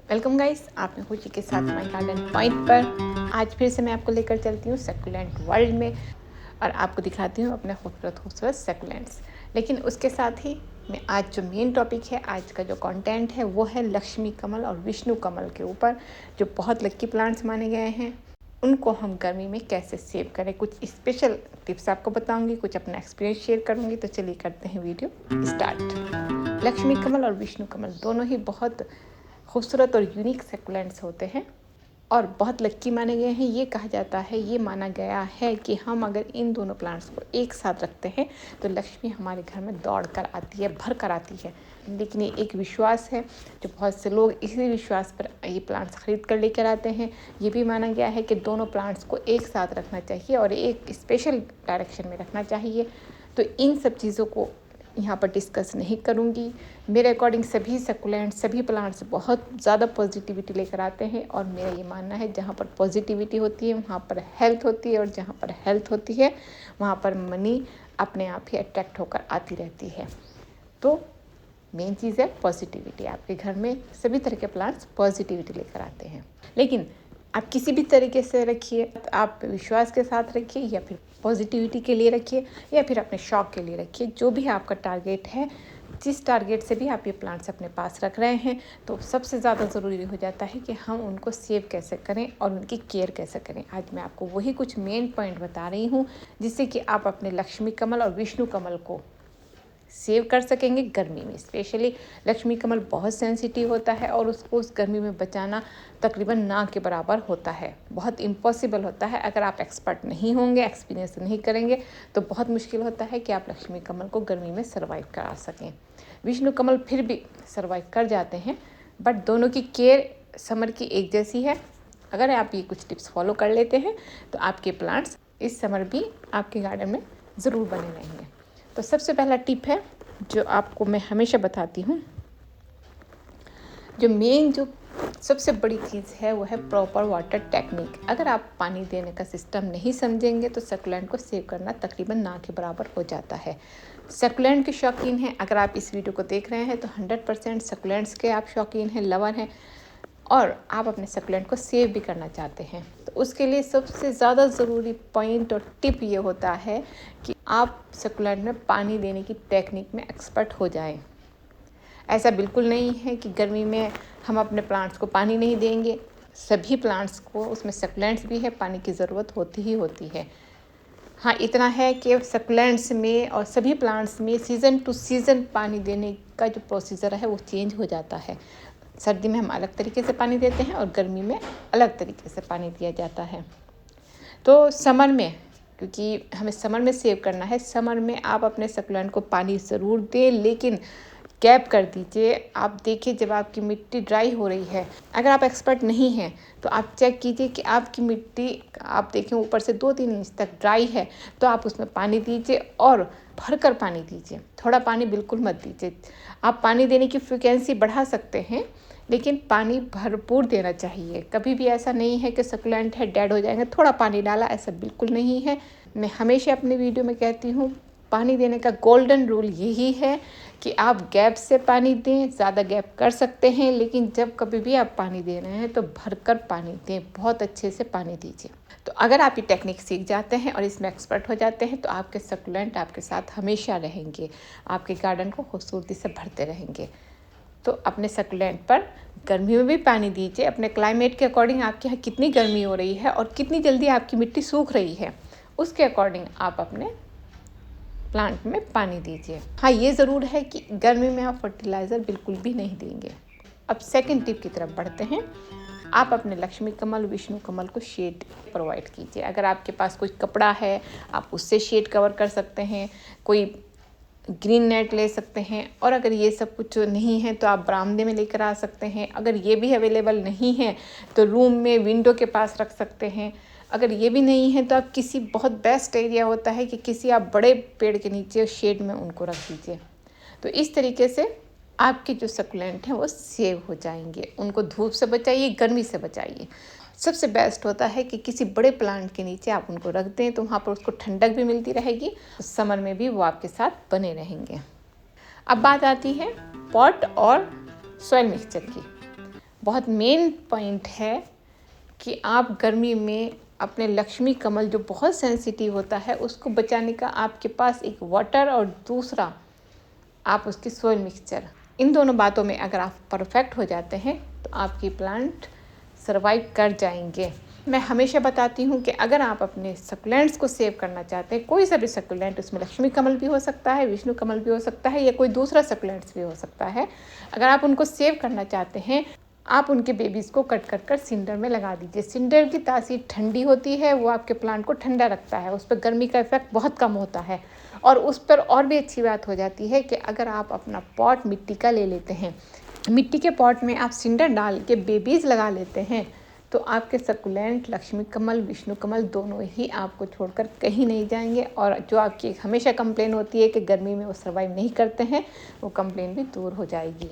Welcome guys, आपने खुशी के साथ माई गार्डन पॉइंट पर आज फिर से मैं आपको लेकर चलती हूँ सक्यूलेंट वर्ल्ड में और आपको दिखाती हूँ अपने खूबसूरत खूबसूरत सक्यूलेंट्स। लेकिन उसके साथ ही मैं आज जो मेन टॉपिक है, आज का जो कंटेंट है वो है लक्ष्मी कमल और विष्णु कमल के ऊपर, जो बहुत लक्की प्लांट्स माने गए हैं। उनको हम गर्मी में कैसे सेव करें, कुछ स्पेशल टिप्स आपको बताऊंगी, कुछ अपना एक्सपीरियंस शेयर करूंगी। तो चलिए करते हैं वीडियो स्टार्ट। लक्ष्मी कमल और विष्णु कमल दोनों ही बहुत खूबसूरत और यूनिक सक्यूलेंट्स होते हैं और बहुत लक्की माने गए हैं। ये कहा जाता है, ये माना गया है कि हम अगर इन दोनों प्लांट्स को एक साथ रखते हैं तो लक्ष्मी हमारे घर में दौड़ कर आती है, भर कर आती है। लेकिन ये एक विश्वास है जो बहुत से लोग इसी विश्वास पर ये प्लांट्स खरीद कर लेकर आते हैं। ये भी माना गया है कि दोनों प्लांट्स को एक साथ रखना चाहिए और एक स्पेशल डायरेक्शन में रखना चाहिए। तो इन सब चीज़ों को यहाँ पर डिस्कस नहीं करूँगी। मेरे अकॉर्डिंग सभी सक्यूलेंट, सभी प्लांट्स बहुत ज़्यादा पॉजिटिविटी लेकर आते हैं और मेरा ये मानना है जहाँ पर पॉजिटिविटी होती है वहाँ पर हेल्थ होती है और जहाँ पर हेल्थ होती है वहाँ पर मनी अपने आप ही अट्रैक्ट होकर आती रहती है। तो मेन चीज़ है पॉजिटिविटी। आपके घर में सभी तरह के प्लांट्स पॉजिटिविटी लेकर आते हैं, लेकिन आप किसी भी तरीके से रखिए, आप विश्वास के साथ रखिए या फिर पॉजिटिविटी के लिए रखिए या फिर अपने शौक के लिए रखिए। जो भी आपका टारगेट है, जिस टारगेट से भी आप ये प्लांट्स अपने पास रख रहे हैं, तो सबसे ज़्यादा ज़रूरी हो जाता है कि हम उनको सेव कैसे करें और उनकी केयर कैसे करें। आज मैं आपको वही कुछ मेन पॉइंट बता रही हूँ जिससे कि आप अपने लक्ष्मी कमल और विष्णु कमल को सेव कर सकेंगे गर्मी में। स्पेशली लक्ष्मी कमल बहुत सेंसिटिव होता है और उसको उस गर्मी में बचाना तकरीबन ना के बराबर होता है, बहुत इम्पॉसिबल होता है। अगर आप एक्सपर्ट नहीं होंगे, एक्सपीरियंस नहीं करेंगे तो बहुत मुश्किल होता है कि आप लक्ष्मी कमल को गर्मी में सर्वाइव करा सकें। विष्णु कमल फिर भी सर्वाइव कर जाते हैं, बट दोनों की केयर समर की एक जैसी है। अगर आप ये कुछ टिप्स फॉलो कर लेते हैं तो आपके प्लांट्स इस समर भी आपके गार्डन में ज़रूर बने रहेंगे। तो सबसे पहला टिप है जो आपको मैं हमेशा बताती हूँ, जो सबसे बड़ी चीज़ है वो है प्रॉपर वाटर टेक्निक। अगर आप पानी देने का सिस्टम नहीं समझेंगे तो सक्यूलेंट को सेव करना तकरीबन ना के बराबर हो जाता है। सक्यूलेंट के शौकीन हैं, अगर आप इस वीडियो को देख रहे हैं तो 100% सक्यूलेंट्स के आप शौकीन हैं, लवर हैं और आप अपने सक्यूलेंट को सेव भी करना चाहते हैं, तो उसके लिए सबसे ज़्यादा ज़रूरी पॉइंट और टिप ये होता है कि आप सक्यूलेंट में पानी देने की टेक्निक में एक्सपर्ट हो जाएं। ऐसा बिल्कुल नहीं है कि गर्मी में हम अपने प्लांट्स को पानी नहीं देंगे। सभी प्लांट्स को, उसमें सक्यूलेंट्स भी है, पानी की ज़रूरत होती ही होती है। हाँ, इतना है कि सक्यूलेंट्स में और सभी प्लांट्स में सीज़न टू सीज़न पानी देने का जो प्रोसीजर है वो चेंज हो जाता है। सर्दी में हम अलग तरीके से पानी देते हैं और गर्मी में अलग तरीके से पानी दिया जाता है। तो समर में, क्योंकि हमें समर में सेव करना है, समर में आप अपने सक्यूलेंट को पानी ज़रूर दें, लेकिन गैप कर दीजिए। आप देखिए जब आपकी मिट्टी ड्राई हो रही है, अगर आप एक्सपर्ट नहीं हैं तो आप चेक कीजिए कि आपकी मिट्टी, आप देखें ऊपर से 2-3 इंच तक ड्राई है तो आप उसमें पानी दीजिए और भरकर पानी दीजिए। थोड़ा पानी बिल्कुल मत दीजिए। आप पानी देने की फ्रिक्वेंसी बढ़ा सकते हैं, लेकिन पानी भरपूर देना चाहिए। कभी भी ऐसा नहीं है कि सक्यूलेंट है डेड हो जाएंगे, थोड़ा पानी डाला, ऐसा बिल्कुल नहीं है। मैं हमेशा अपने वीडियो में कहती हूँ, पानी देने का गोल्डन रूल यही है कि आप गैप से पानी दें। ज़्यादा गैप कर सकते हैं, लेकिन जब कभी भी आप पानी दे रहे हैं तो भरकर पानी दें, बहुत अच्छे से पानी दीजिए। तो अगर आप ये टेक्निक सीख जाते हैं और इसमें एक्सपर्ट हो जाते हैं तो आपके सक्यूलेंट आपके साथ हमेशा रहेंगे, आपके गार्डन को खूबसूरती से भरते रहेंगे। तो अपने सक्यूलेंट पर गर्मी में भी पानी दीजिए। अपने क्लाइमेट के अकॉर्डिंग आपके यहाँ कितनी गर्मी हो रही है और कितनी जल्दी आपकी मिट्टी सूख रही है, उसके अकॉर्डिंग आप अपने प्लांट में पानी दीजिए। हाँ, ये ज़रूर है कि गर्मी में आप फर्टिलाइज़र बिल्कुल भी नहीं देंगे। अब सेकंड टिप की तरफ बढ़ते हैं। आप अपने लक्ष्मी कमल, विष्णु कमल को शेड प्रोवाइड कीजिए। अगर आपके पास कोई कपड़ा है आप उससे शेड कवर कर सकते हैं, कोई ग्रीन नेट ले सकते हैं, और अगर ये सब कुछ नहीं है तो आप बरामदे में लेकर आ सकते हैं। अगर ये भी अवेलेबल नहीं है तो रूम में विंडो के पास रख सकते हैं। अगर ये भी नहीं है तो आप किसी, बहुत बेस्ट एरिया होता है कि किसी आप बड़े पेड़ के नीचे शेड में उनको रख दीजिए। तो इस तरीके से आपके जो सक्यूलेंट हैं वो सेव हो जाएंगे। उनको धूप से बचाइए, गर्मी से बचाइए। सबसे बेस्ट होता है कि किसी बड़े प्लांट के नीचे आप उनको रख दें तो वहाँ पर उसको ठंडक भी मिलती रहेगी, समर में भी वो आपके साथ बने रहेंगे। अब बात आती है पॉट और सॉइल मिक्सचर की। बहुत मेन पॉइंट है कि आप गर्मी में अपने लक्ष्मी कमल जो बहुत सेंसिटिव होता है उसको बचाने का आपके पास एक वाटर और दूसरा आप उसकी सोइल मिक्सचर, इन दोनों बातों में अगर आप परफेक्ट हो जाते हैं तो आपकी प्लांट सर्वाइव कर जाएंगे। मैं हमेशा बताती हूँ कि अगर आप अपने सकुलेंट्स को सेव करना चाहते हैं, कोई सा भी सकुलेंट, उसमें लक्ष्मी कमल भी हो सकता है, विष्णु कमल भी हो सकता है, या कोई दूसरा सकुलेंट्स भी हो सकता है, अगर आप उनको सेव करना चाहते हैं आप उनके बेबीज़ को कट कर कर सिंडर में लगा दीजिए। सिंडर की तासीर ठंडी होती है, वो आपके प्लांट को ठंडा रखता है, उस पर गर्मी का इफेक्ट बहुत कम होता है। और उस पर और भी अच्छी बात हो जाती है कि अगर आप अपना पॉट मिट्टी का ले लेते हैं, मिट्टी के पॉट में आप सिंडर डाल के बेबीज़ लगा लेते हैं, तो आपके सकुलेंट लक्ष्मी कमल विष्णु कमल दोनों ही आपको छोड़कर कहीं नहीं जाएंगे। और जो आपकी हमेशा कंप्लेन होती है कि गर्मी में वो सर्वाइव नहीं करते हैं, वो कंप्लेन भी दूर हो जाएगी।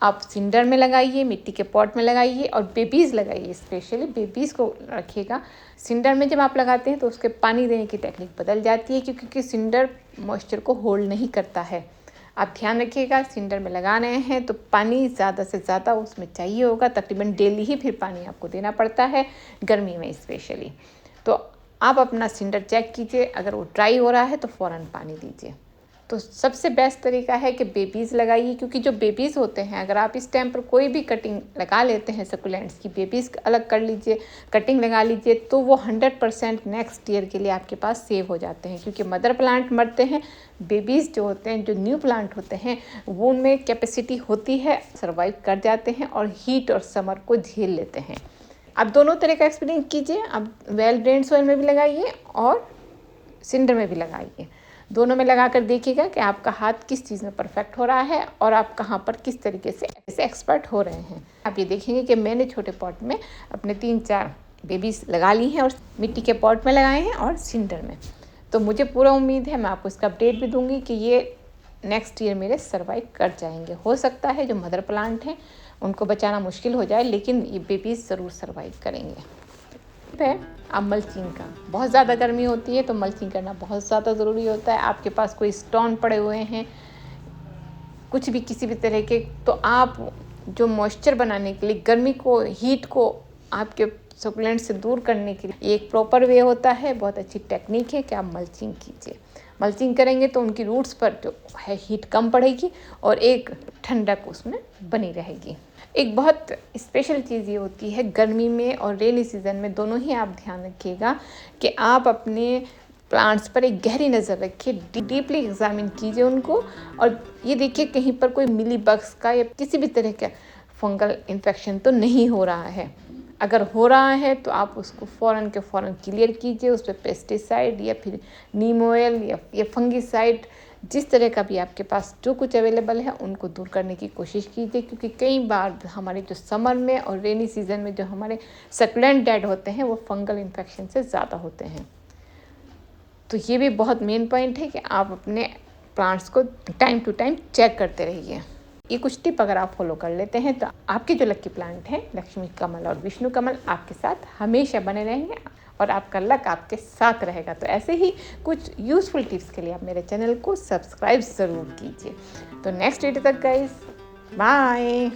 आप सिंडर में लगाइए, मिट्टी के पॉट में लगाइए और बेबीज़ लगाइए, स्पेशली बेबीज़ को रखिएगा। सिंडर में जब आप लगाते हैं तो उसके पानी देने की टेक्निक बदल जाती है, क्योंकि सिंडर मॉइस्चर को होल्ड नहीं करता है। आप ध्यान रखिएगा, सिंडर में लगा रहे हैं तो पानी ज़्यादा से ज़्यादा उसमें चाहिए होगा, तकरीबन डेली ही फिर पानी आपको देना पड़ता है गर्मी में स्पेशली। तो आप अपना सिंडर चेक कीजिए, अगर वो ड्राई हो रहा है तो फ़ौरन पानी दीजिए। तो सबसे बेस्ट तरीका है कि बेबीज़ लगाइए, क्योंकि जो बेबीज़ होते हैं, अगर आप इस टाइम पर कोई भी कटिंग लगा लेते हैं सकुलेंट्स की, बेबीज़ अलग कर लीजिए, कटिंग लगा लीजिए, तो वो 100% नेक्स्ट ईयर के लिए आपके पास सेव हो जाते हैं। क्योंकि मदर प्लांट मरते हैं, बेबीज़ जो होते हैं, जो न्यू प्लांट होते हैं, वो उनमें कैपेसिटी होती है, सर्वाइव कर जाते हैं और हीट और समर को झेल लेते हैं। आप दोनों तरह का एक्सपीरियंस कीजिए, आप वेल ड्रेन्ड सॉइल में भी लगाइए और सिंडर में भी लगाइए, दोनों में लगा कर देखिएगा कि आपका हाथ किस चीज़ में परफेक्ट हो रहा है और आप कहाँ पर किस तरीके से एक्सपर्ट हो रहे हैं। आप ये देखेंगे कि मैंने छोटे पॉट में अपने 3-4 बेबीज़ लगा ली हैं और मिट्टी के पॉट में लगाए हैं और सिंडर में। तो मुझे पूरा उम्मीद है, मैं आपको इसका अपडेट भी दूंगी कि ये नेक्स्ट ईयर मेरे सर्वाइव कर जाएंगे। हो सकता है जो मदर प्लांट हैं उनको बचाना मुश्किल हो जाए, लेकिन ये बेबीज़ ज़रूर सर्वाइव करेंगे। है अब मल्चिंग का, बहुत ज़्यादा गर्मी होती है तो मल्चिंग करना बहुत ज़्यादा ज़रूरी होता है। आपके पास कोई स्टोन पड़े हुए हैं कुछ भी किसी भी तरह के, तो आप जो मॉइस्चर बनाने के लिए, गर्मी को, हीट को आपके सकुलेंट से दूर करने के लिए एक प्रॉपर वे होता है, बहुत अच्छी टेक्निक है कि आप मल्चिंग कीजिए। मल्चिंग करेंगे तो उनकी रूट्स पर जो है हीट कम पड़ेगी और एक ठंडक उसमें बनी रहेगी। एक बहुत स्पेशल चीज़ ये होती है गर्मी में और रेनी सीज़न में, दोनों ही आप ध्यान रखिएगा कि आप अपने प्लांट्स पर एक गहरी नज़र रखिए, डीपली एग्जामिन कीजिए उनको और ये देखिए कहीं पर कोई मिली बग्स का या किसी भी तरह का फंगल इन्फेक्शन तो नहीं हो रहा है। अगर हो रहा है तो आप उसको फ़ौरन के फ़ौरन क्लियर कीजिए, उस पर पेस्टिसाइड या फिर नीम ऑयल या फंगिसाइड, जिस तरह का भी आपके पास जो कुछ अवेलेबल है उनको दूर करने की कोशिश कीजिए। क्योंकि कई बार हमारे जो समर में और रेनी सीज़न में जो हमारे सकुलेंट डेड होते हैं वो फंगल इन्फेक्शन से ज़्यादा होते हैं। तो ये भी बहुत मेन पॉइंट है कि आप अपने प्लांट्स को टाइम टू टाइम चेक करते रहिए। ये कुछ टिप अगर आप फॉलो कर लेते हैं तो आपके जो लकी प्लांट हैं लक्ष्मी कमल और विष्णु कमल आपके साथ हमेशा बने रहेंगे और आपका लक आपके साथ रहेगा। तो ऐसे ही कुछ यूज़फुल टिप्स के लिए आप मेरे चैनल को सब्सक्राइब ज़रूर कीजिए। तो नेक्स्ट वीडियो तक गाइस, बाय।